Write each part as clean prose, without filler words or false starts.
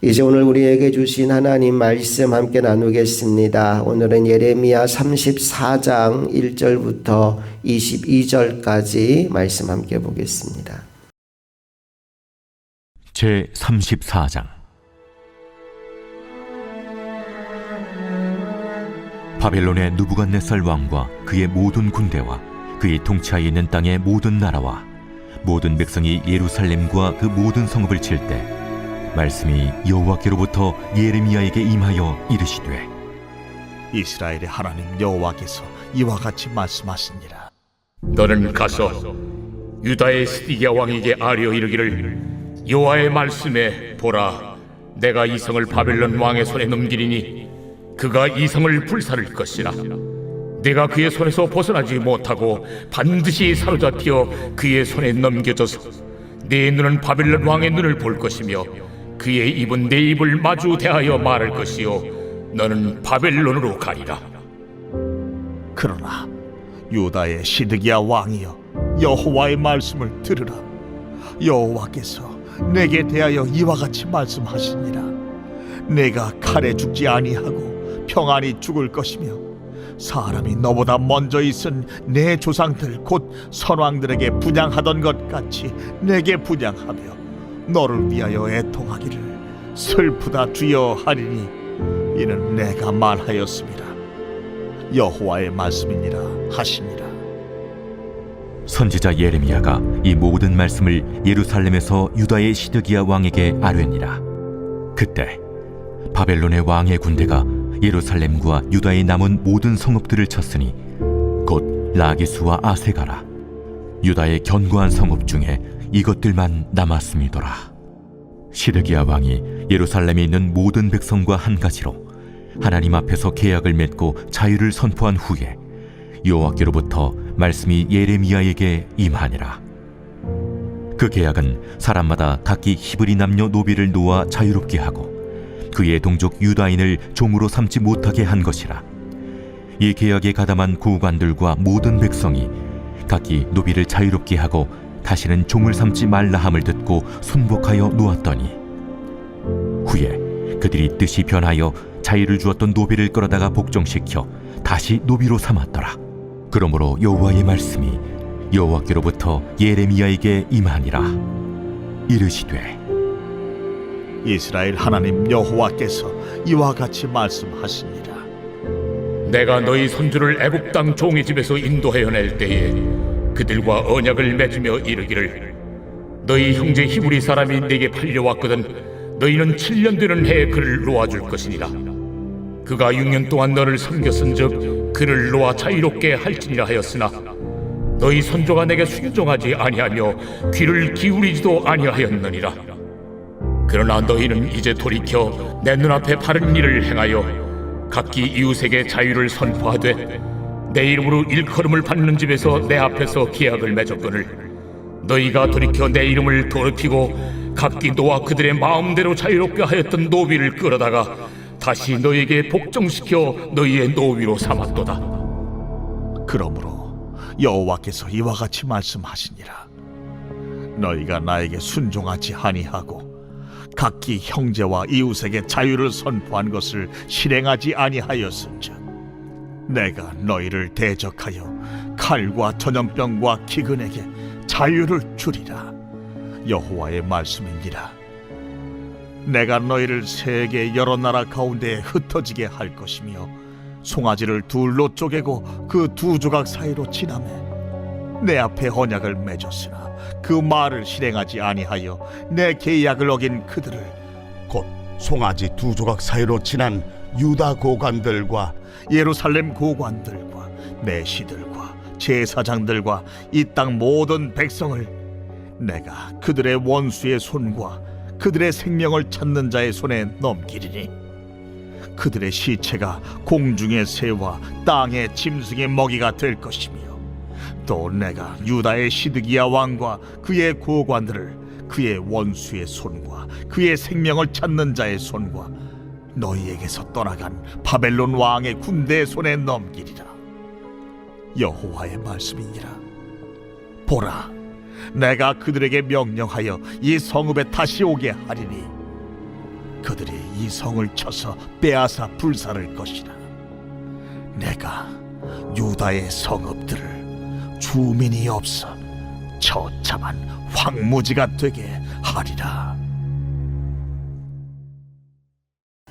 이제 오늘 우리에게 주신 하나님 말씀 함께 나누겠습니다. 오늘은 예레미야 34장 1절부터 22절까지 말씀 함께 보겠습니다. 제 34장. 바벨론의 느부갓네살 왕과 그의 모든 군대와 그의 통치하에 있는 땅의 모든 나라와 모든 백성이 예루살렘과 그 모든 성읍을 칠 때 말씀이 여호와께로부터 예레미야에게 임하여 이르시되, 이스라엘의 하나님 여호와께서 이와 같이 말씀하시니라. 너는 가서 유다의 시드기야 왕에게 아뢰어 이르기를, 여호와의 말씀에 보라, 내가 이 성을 바벨론 왕의 손에 넘기리니 그가 이 성을 불살을 것이라. 내가 그의 손에서 벗어나지 못하고 반드시 사로잡혀 그의 손에 넘겨져서 내 눈은 바벨론 왕의 눈을 볼 것이며 그의 입은 내 입을 마주 대하여 말할 것이요 너는 바벨론으로 가리라. 그러나 유다의 시드기야 왕이여, 여호와의 말씀을 들으라. 여호와께서 내게 대하여 이와 같이 말씀하시니라. 내가 칼에 죽지 아니하고 평안히 죽을 것이며 사람이 너보다 먼저 있은 내 조상들 곧 선왕들에게 분향하던 것 같이 내게 분향하며 너를 위하여 애통하기를 슬프다 주여 하리니 이는 내가 말하였습니다. 여호와의 말씀이니라 하시니라. 선지자 예레미야가 이 모든 말씀을 예루살렘에서 유다의 시드기야 왕에게 아뢰니라. 그때 바벨론의 왕의 군대가 예루살렘과 유다의 남은 모든 성읍들을 쳤으니 곧 라기스와 아세가라, 유다의 견고한 성읍 중에 이것들만 남았음이더라. 시드기야 왕이 예루살렘에 있는 모든 백성과 한 가지로 하나님 앞에서 계약을 맺고 자유를 선포한 후에 여호와께로부터 말씀이 예레미야에게 임하니라. 그 계약은 사람마다 각기 히브리 남녀 노비를 놓아 자유롭게 하고 그의 동족 유다인을 종으로 삼지 못하게 한 것이라. 이 계약에 가담한 구관들과 모든 백성이 각기 노비를 자유롭게 하고 다시는 종을 삼지 말라 함을 듣고 순복하여 놓았더니 후에 그들이 뜻이 변하여 자유를 주었던 노비를 끌어다가 복종시켜 다시 노비로 삼았더라. 그러므로 여호와의 말씀이 여호와께로부터 예레미야에게 임하니라. 이르시되, 이스라엘 하나님 여호와께서 이와 같이 말씀하시니라. 내가 너희 손주를 애굽 땅 종의 집에서 인도하여 낼 때에 그들과 언약을 맺으며 이르기를, 너희 형제 히브리 사람이 내게 팔려왔거든 너희는 7년 되는 해에 그를 놓아줄 것이니라. 그가 6년 동안 너를 섬겼은즉 그를 놓아 자유롭게 할지니라 하였으나 너희 선조가 내게 순종하지 아니하며 귀를 기울이지도 아니하였느니라. 그러나 너희는 이제 돌이켜 내 눈앞에 바른 일을 행하여 각기 이웃에게 자유를 선포하되 내 이름으로 일컬음을 받는 집에서 내 앞에서 계약을 맺었거늘 너희가 돌이켜 내 이름을 더럽히고 각기 너와 그들의 마음대로 자유롭게 하였던 노비를 끌어다가 다시 너희에게 복종시켜 너희의 노비로 삼았도다. 그러므로 여호와께서 이와 같이 말씀하시니라. 너희가 나에게 순종하지 아니하고 각기 형제와 이웃에게 자유를 선포한 것을 실행하지 아니하였은즉 내가 너희를 대적하여 칼과 전염병과 기근에게 자유를 주리라. 여호와의 말씀이니라. 내가 너희를 세계 여러 나라 가운데에 흩어지게 할 것이며 송아지를 둘로 쪼개고 그 두 조각 사이로 지나매 내 앞에 언약을 맺었으나 그 말을 실행하지 아니하여 내 계약을 어긴 그들을 곧 송아지 두 조각 사이로 지난 유다 고관들과 예루살렘 고관들과 내시들과 제사장들과 이 땅 모든 백성을 내가 그들의 원수의 손과 그들의 생명을 찾는 자의 손에 넘기리니 그들의 시체가 공중의 새와 땅의 짐승의 먹이가 될 것이며 또 내가 유다의 시드기야 왕과 그의 고관들을 그의 원수의 손과 그의 생명을 찾는 자의 손과 너희에게서 떠나간 바벨론 왕의 군대의 손에 넘기리라. 여호와의 말씀이니라. 보라, 내가 그들에게 명령하여 이 성읍에 다시 오게 하리니 그들이 이 성을 쳐서 빼앗아 불살을 것이라. 내가 유다의 성읍들을 주민이 없어 처참한 황무지가 되게 하리라.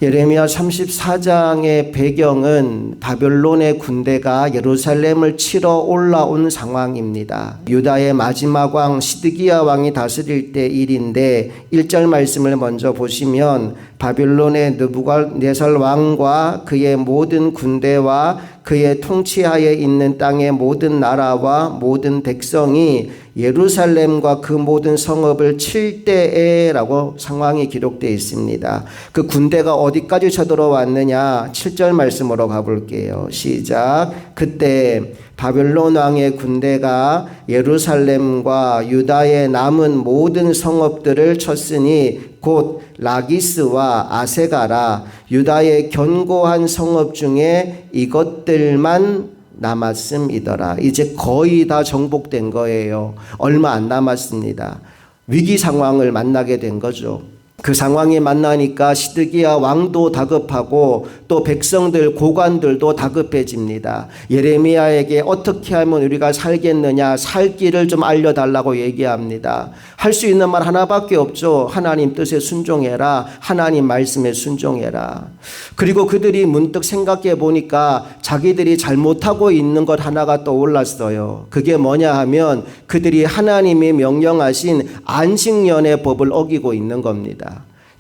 예레미야 34장의 배경은 바벨론의 군대가 예루살렘을 치러 올라온 상황입니다. 유다의 마지막 왕 시드기야 왕이 다스릴 때 일인데 1절 말씀을 먼저 보시면 바벨론의 느부갓네살 왕과 그의 모든 군대와 그의 통치하에 있는 땅의 모든 나라와 모든 백성이 예루살렘과 그 모든 성읍을 칠 때에라고 상황이 기록되어 있습니다. 그 군대가 어디까지 쳐들어왔느냐 7절 말씀으로 가볼게요. 시작. 그때 바벨론 왕의 군대가 예루살렘과 유다의 남은 모든 성읍들을 쳤으니 곧 라기스와 아세가라 유다의 견고한 성읍 중에 이것들만 남았음이더라. 이제 거의 다 정복된 거예요. 얼마 안 남았습니다. 위기 상황을 만나게 된 거죠. 그 상황에 만나니까 시드기야 왕도 다급하고 또 백성들 고관들도 다급해집니다. 예레미야에게 어떻게 하면 우리가 살겠느냐, 살 길을 좀 알려달라고 얘기합니다. 할 수 있는 말 하나밖에 없죠. 하나님 뜻에 순종해라. 하나님 말씀에 순종해라. 그리고 그들이 문득 생각해 보니까 자기들이 잘못하고 있는 것 하나가 떠올랐어요. 그게 뭐냐 하면 그들이 하나님이 명령하신 안식년의 법을 어기고 있는 겁니다.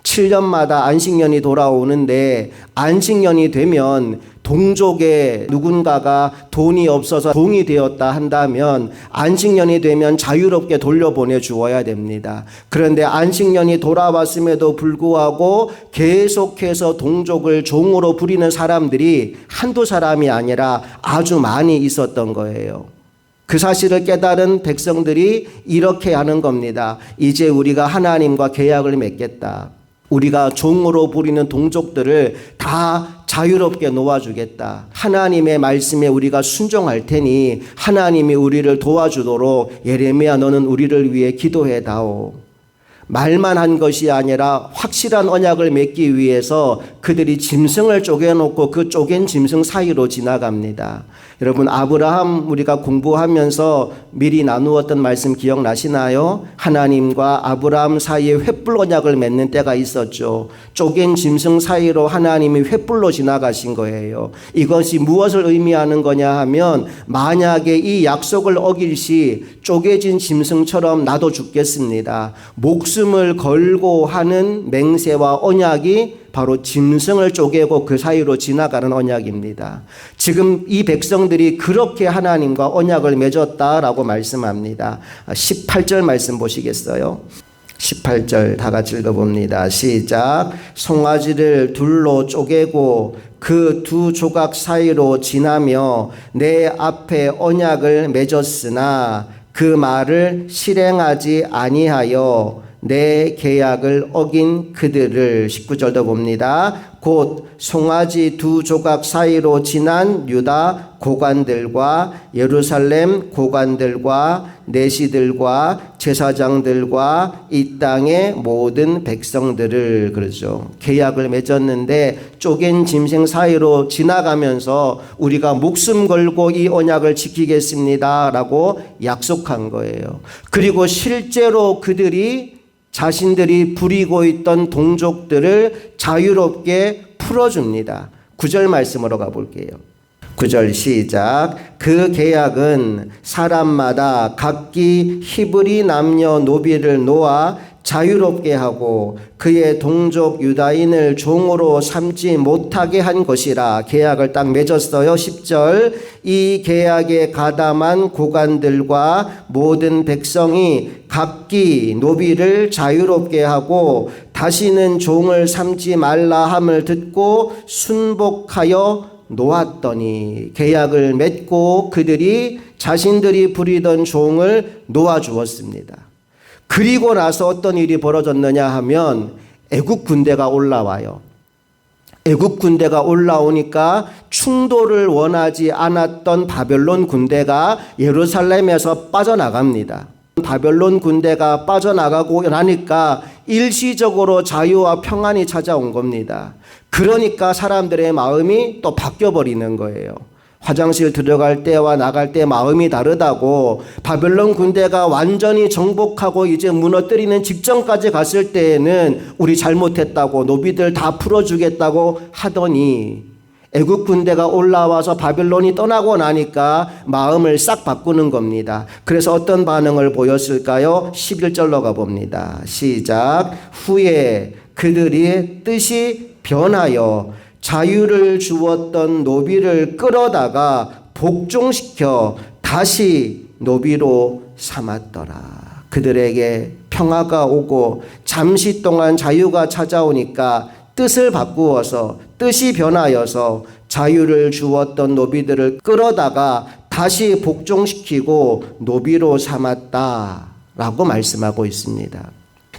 7년마다 안식년이 돌아오는데 안식년이 되면 동족의 누군가가 돈이 없어서 종이 되었다 한다면 안식년이 되면 자유롭게 돌려보내 주어야 됩니다. 그런데 안식년이 돌아왔음에도 불구하고 계속해서 동족을 종으로 부리는 사람들이 한두 사람이 아니라 아주 많이 있었던 거예요. 그 사실을 깨달은 백성들이 이렇게 하는 겁니다. 이제 우리가 하나님과 계약을 맺겠다. 우리가 종으로 부리는 동족들을 다 자유롭게 놓아주겠다. 하나님의 말씀에 우리가 순종할 테니 하나님이 우리를 도와주도록 예레미야 너는 우리를 위해 기도해 다오. 말만 한 것이 아니라 확실한 언약을 맺기 위해서 그들이 짐승을 쪼개놓고 그 쪼갠 짐승 사이로 지나갑니다. 여러분 아브라함 우리가 공부하면서 미리 나누었던 말씀 기억나시나요? 하나님과 아브라함 사이에 횃불 언약을 맺는 때가 있었죠. 쪼갠 짐승 사이로 하나님이 횃불로 지나가신 거예요. 이것이 무엇을 의미하는 거냐 하면 만약에 이 약속을 어길 시 쪼개진 짐승처럼 나도 죽겠습니다. 목숨을 걸고 하는 맹세와 언약이 바로 짐승을 쪼개고 그 사이로 지나가는 언약입니다. 지금 이 백성들이 그렇게 하나님과 언약을 맺었다라고 말씀합니다. 18절 말씀 보시겠어요? 18절 다 같이 읽어봅니다. 시작. 송아지를 둘로 쪼개고 그 두 조각 사이로 지나며 내 앞에 언약을 맺었으나 그 말을 실행하지 아니하여 내 계약을 어긴 그들을 19절도 봅니다. 곧 송아지 두 조각 사이로 지난 유다 고관들과 예루살렘 고관들과 내시들과 제사장들과 이 땅의 모든 백성들을 그러죠. 계약을 맺었는데 쪼갠 짐승 사이로 지나가면서 우리가 목숨 걸고 이 언약을 지키겠습니다 라고 약속한 거예요. 그리고 실제로 그들이 자신들이 부리고 있던 동족들을 자유롭게 풀어줍니다. 9절 말씀으로 가볼게요. 9절 시작. 그 계약은 사람마다 각기 히브리 남녀 노비를 놓아 자유롭게 하고 그의 동족 유다인을 종으로 삼지 못하게 한 것이라. 계약을 딱 맺었어요. 10절. 이 계약에 가담한 고관들과 모든 백성이 각기 노비를 자유롭게 하고 다시는 종을 삼지 말라 함을 듣고 순복하여 놓았더니 계약을 맺고 그들이 자신들이 부리던 종을 놓아주었습니다. 그리고 나서 어떤 일이 벌어졌느냐 하면 애국 군대가 올라와요. 애국 군대가 올라오니까 충돌을 원하지 않았던 바벨론 군대가 예루살렘에서 빠져나갑니다. 바벨론 군대가 빠져나가고 나니까 일시적으로 자유와 평안이 찾아온 겁니다. 그러니까 사람들의 마음이 또 바뀌어버리는 거예요. 화장실 들어갈 때와 나갈 때 마음이 다르다고, 바벨론 군대가 완전히 정복하고 이제 무너뜨리는 직전까지 갔을 때에는 우리 잘못했다고, 노비들 다 풀어주겠다고 하더니 애국 군대가 올라와서 바벨론이 떠나고 나니까 마음을 싹 바꾸는 겁니다. 그래서 어떤 반응을 보였을까요? 11절로 가봅니다. 시작. 후에 그들이 뜻이 변하여 자유를 주었던 노비를 끌어다가 복종시켜 다시 노비로 삼았더라. 그들에게 평화가 오고 잠시 동안 자유가 찾아오니까 뜻을 바꾸어서, 뜻이 변하여서 자유를 주었던 노비들을 끌어다가 다시 복종시키고 노비로 삼았다라고 말씀하고 있습니다.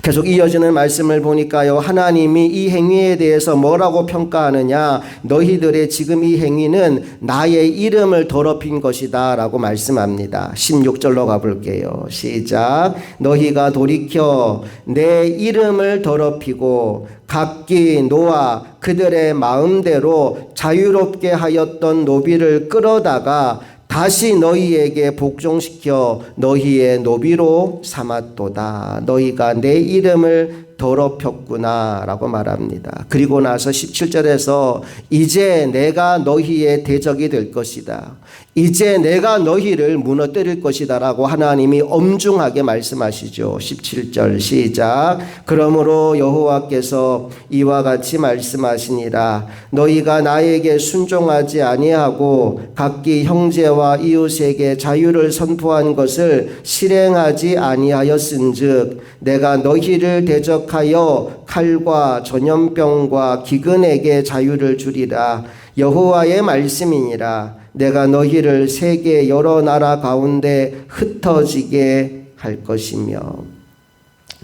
계속 이어지는 말씀을 보니까요, 하나님이 이 행위에 대해서 뭐라고 평가하느냐, 너희들의 지금 이 행위는 나의 이름을 더럽힌 것이다 라고 말씀합니다. 16절로 가볼게요. 시작. 너희가 돌이켜 내 이름을 더럽히고 각기 노아 그들의 마음대로 자유롭게 하였던 노비를 끌어다가 다시 너희에게 복종시켜 너희의 노비로 삼았도다. 너희가 내 이름을 더럽혔구나 라고 말합니다. 그리고 나서 17절에서 이제 내가 너희의 대적이 될 것이다. 이제 내가 너희를 무너뜨릴 것이다 라고 하나님이 엄중하게 말씀하시죠. 17절 시작. 그러므로 여호와께서 이와 같이 말씀하시니라. 너희가 나에게 순종하지 아니하고 각기 형제와 이웃에게 자유를 선포한 것을 실행하지 아니하였은즉 내가 너희를 대적하여 칼과 전염병과 기근에게 자유를 주리라. 여호와의 말씀이니라. 내가 너희를 세계 여러 나라 가운데 흩어지게 할 것이며.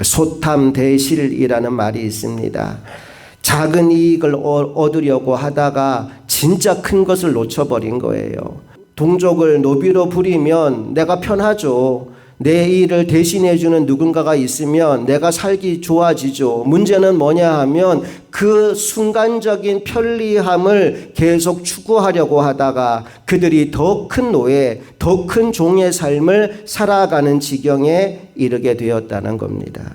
소탐대실이라는 말이 있습니다. 작은 이익을 얻으려고 하다가 진짜 큰 것을 놓쳐버린 거예요. 동족을 노비로 부리면 내가 편하죠. 내 일을 대신해주는 누군가가 있으면 내가 살기 좋아지죠. 문제는 뭐냐 하면 그 순간적인 편리함을 계속 추구하려고 하다가 그들이 더 큰 노예, 더 큰 종의 삶을 살아가는 지경에 이르게 되었다는 겁니다.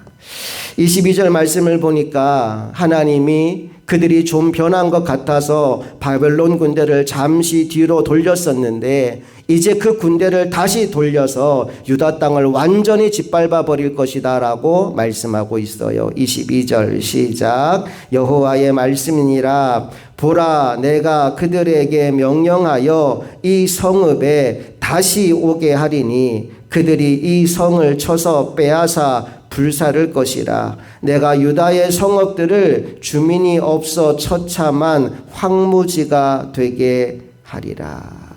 22절 말씀을 보니까 하나님이 그들이 좀 변한 것 같아서 바벨론 군대를 잠시 뒤로 돌렸었는데 이제 그 군대를 다시 돌려서 유다 땅을 완전히 짓밟아 버릴 것이다 라고 말씀하고 있어요. 22절 시작. 여호와의 말씀이니라. 보라, 내가 그들에게 명령하여 이 성읍에 다시 오게 하리니 그들이 이 성을 쳐서 빼앗아 불사를 것이라. 내가 유다의 성읍들을 주민이 없어 처참한 황무지가 되게 하리라.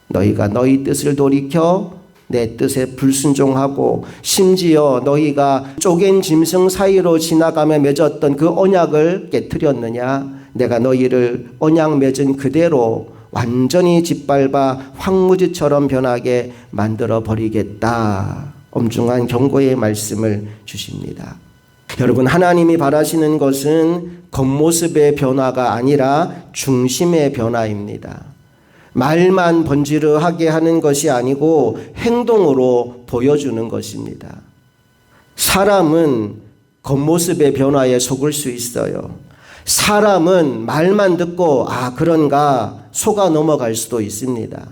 너희가 너희 뜻을 돌이켜 내 뜻에 불순종하고 심지어 너희가 쪼갠 짐승 사이로 지나가며 맺었던 그 언약을 깨트렸느냐? 내가 너희를 언약 맺은 그대로 완전히 짓밟아 황무지처럼 변하게 만들어 버리겠다. 엄중한 경고의 말씀을 주십니다. 여러분, 하나님이 바라시는 것은 겉모습의 변화가 아니라 중심의 변화입니다. 말만 번지르하게 하는 것이 아니고 행동으로 보여주는 것입니다. 사람은 겉모습의 변화에 속을 수 있어요. 사람은 말만 듣고 그런가 속아 넘어갈 수도 있습니다.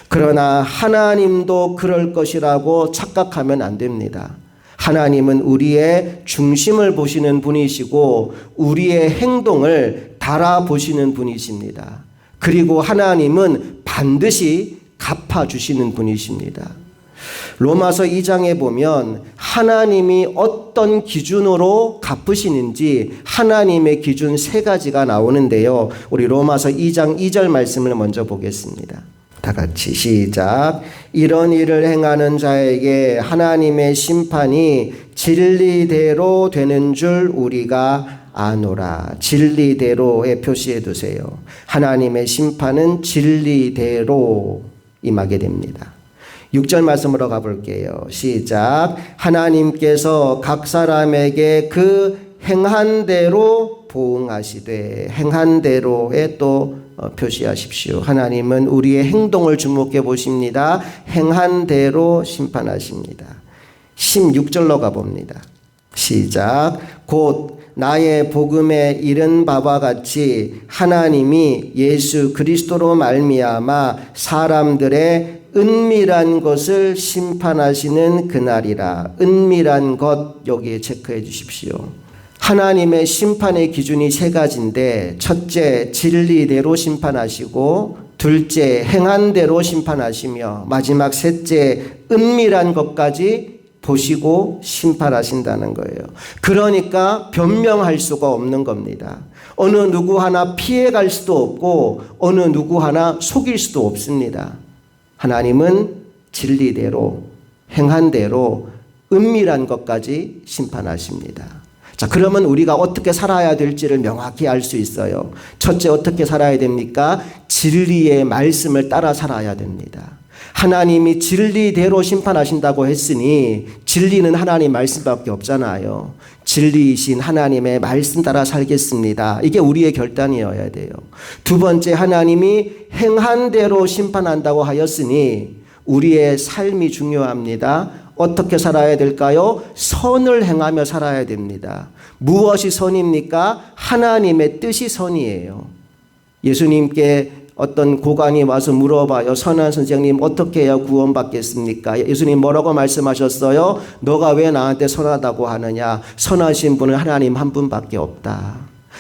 그러나 하나님도 그럴 것이라고 착각하면 안 됩니다. 하나님은 우리의 중심을 보시는 분이시고 우리의 행동을 달아보시는 분이십니다. 그리고 하나님은 반드시 갚아주시는 분이십니다. 로마서 2장에 보면 하나님이 어떤 기준으로 갚으시는지 하나님의 기준 3가지가 나오는데요. 우리 로마서 2장 2절 말씀을 먼저 보겠습니다. 다 같이 시작. 이런 일을 행하는 자에게 하나님의 심판이 진리대로 되는 줄 우리가 아노라. 진리대로에 표시해 두세요. 하나님의 심판은 진리대로 임하게 됩니다. 6절 말씀으로 가볼게요. 시작. 하나님께서 각 사람에게 그 행한 대로 보응하시되, 행한 대로에 또 표시하십시오. 하나님은 우리의 행동을 주목해 보십니다. 행한 대로 심판하십니다. 16절로 가봅니다. 시작. 곧 나의 복음에 이른 바와 같이 하나님이 예수 그리스도로 말미암아 사람들의 은밀한 것을 심판하시는 그날이라. 은밀한 것, 여기에 체크해 주십시오. 하나님의 심판의 기준이 세 가지인데, 첫째, 진리대로 심판하시고, 둘째, 행한 대로 심판하시며, 마지막 셋째, 은밀한 것까지 보시고 심판하신다는 거예요. 그러니까 변명할 수가 없는 겁니다. 어느 누구 하나 피해갈 수도 없고 어느 누구 하나 속일 수도 없습니다. 하나님은 진리대로, 행한 대로, 은밀한 것까지 심판하십니다. 자, 그러면 우리가 어떻게 살아야 될지를 명확히 알 수 있어요. 첫째, 어떻게 살아야 됩니까? 진리의 말씀을 따라 살아야 됩니다. 하나님이 진리대로 심판하신다고 했으니 진리는 하나님 말씀밖에 없잖아요. 진리이신 하나님의 말씀 따라 살겠습니다. 이게 우리의 결단이어야 돼요. 두 번째, 하나님이 행한 대로 심판한다고 하였으니 우리의 삶이 중요합니다. 어떻게 살아야 될까요? 선을 행하며 살아야 됩니다. 무엇이 선입니까? 하나님의 뜻이 선이에요. 예수님께 어떤 고관이 와서 물어봐요. 선한 선생님, 어떻게 해야 구원받겠습니까? 예수님 뭐라고 말씀하셨어요? 너가 왜 나한테 선하다고 하느냐? 선하신 분은 하나님 한 분밖에 없다.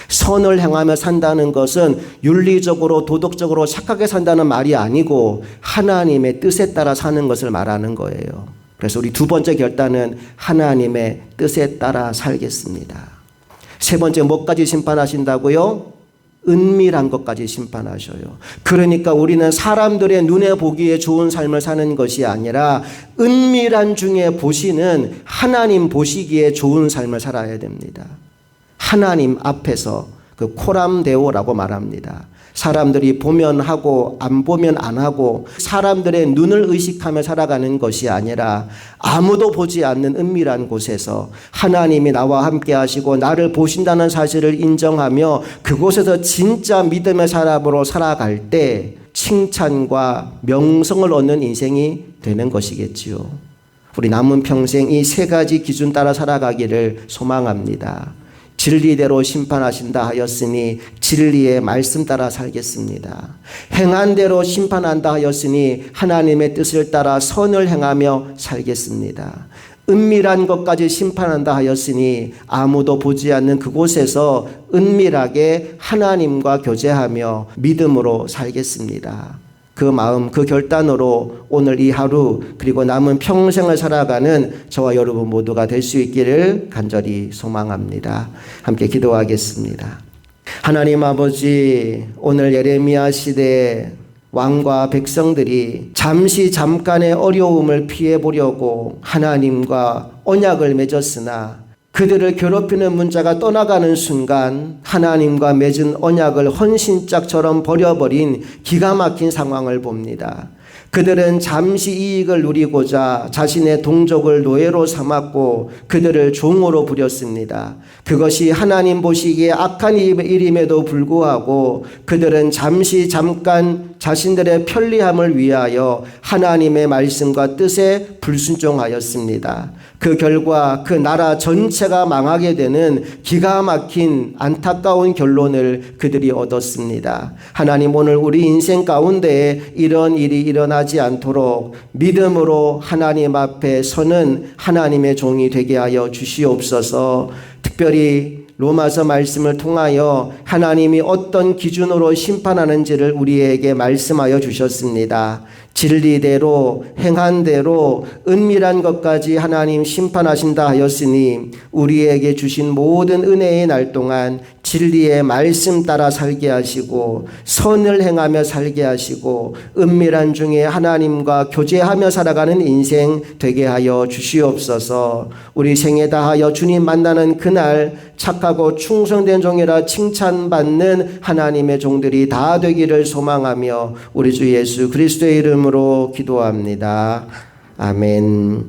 선을 행하며 산다는 것은 윤리적으로 도덕적으로 착하게 산다는 말이 아니고 하나님의 뜻에 따라 사는 것을 말하는 거예요. 그래서 우리 두 번째 결단은 하나님의 뜻에 따라 살겠습니다. 세 번째, 뭐까지 심판하신다고요? 은밀한 것까지 심판하셔요. 그러니까 우리는 사람들의 눈에 보기에 좋은 삶을 사는 것이 아니라 은밀한 중에 보시는 하나님 보시기에 좋은 삶을 살아야 됩니다. 하나님 앞에서 그 코람데오라고 말합니다. 사람들이 보면 하고 안 보면 안 하고 사람들의 눈을 의식하며 살아가는 것이 아니라 아무도 보지 않는 은밀한 곳에서 하나님이 나와 함께 하시고 나를 보신다는 사실을 인정하며 그곳에서 진짜 믿음의 사람으로 살아갈 때 칭찬과 명성을 얻는 인생이 되는 것이겠지요. 우리 남은 평생 이 세 가지 기준 따라 살아가기를 소망합니다. 진리대로 심판하신다 하였으니 진리의 말씀 따라 살겠습니다. 행한 대로 심판한다 하였으니 하나님의 뜻을 따라 선을 행하며 살겠습니다. 은밀한 것까지 심판한다 하였으니 아무도 보지 않는 그곳에서 은밀하게 하나님과 교제하며 믿음으로 살겠습니다. 그 마음, 그 결단으로 오늘 이 하루 그리고 남은 평생을 살아가는 저와 여러분 모두가 될 수 있기를 간절히 소망합니다. 함께 기도하겠습니다. 하나님 아버지, 오늘 예레미야 시대에 왕과 백성들이 잠깐의 어려움을 피해보려고 하나님과 언약을 맺었으나 그들을 괴롭히는 문자가 떠나가는 순간 하나님과 맺은 언약을 헌신짝처럼 버려버린 기가 막힌 상황을 봅니다. 그들은 잠시 이익을 누리고자 자신의 동족을 노예로 삼았고 그들을 종으로 부렸습니다. 그것이 하나님 보시기에 악한 일임에도 불구하고 그들은 잠깐 자신들의 편리함을 위하여 하나님의 말씀과 뜻에 불순종하였습니다. 그 결과 그 나라 전체가 망하게 되는 기가 막힌 안타까운 결론을 그들이 얻었습니다. 하나님, 오늘 우리 인생 가운데 이런 일이 일어나지 않도록 믿음으로 하나님 앞에 서는 하나님의 종이 되게 하여 주시옵소서. 특별히 로마서 말씀을 통하여 하나님이 어떤 기준으로 심판하는지를 우리에게 말씀하여 주셨습니다. 진리대로 행한 대로 은밀한 것까지 하나님 심판하신다 하였으니 우리에게 주신 모든 은혜의 날 동안 진리의 말씀 따라 살게 하시고 선을 행하며 살게 하시고 은밀한 중에 하나님과 교제하며 살아가는 인생 되게 하여 주시옵소서. 우리 생에 다하여 주님 만나는 그날 착하고 충성된 종이라 칭찬받는 하나님의 종들이 다 되기를 소망하며 우리 주 예수 그리스도의 이름으로 기도합니다. 아멘.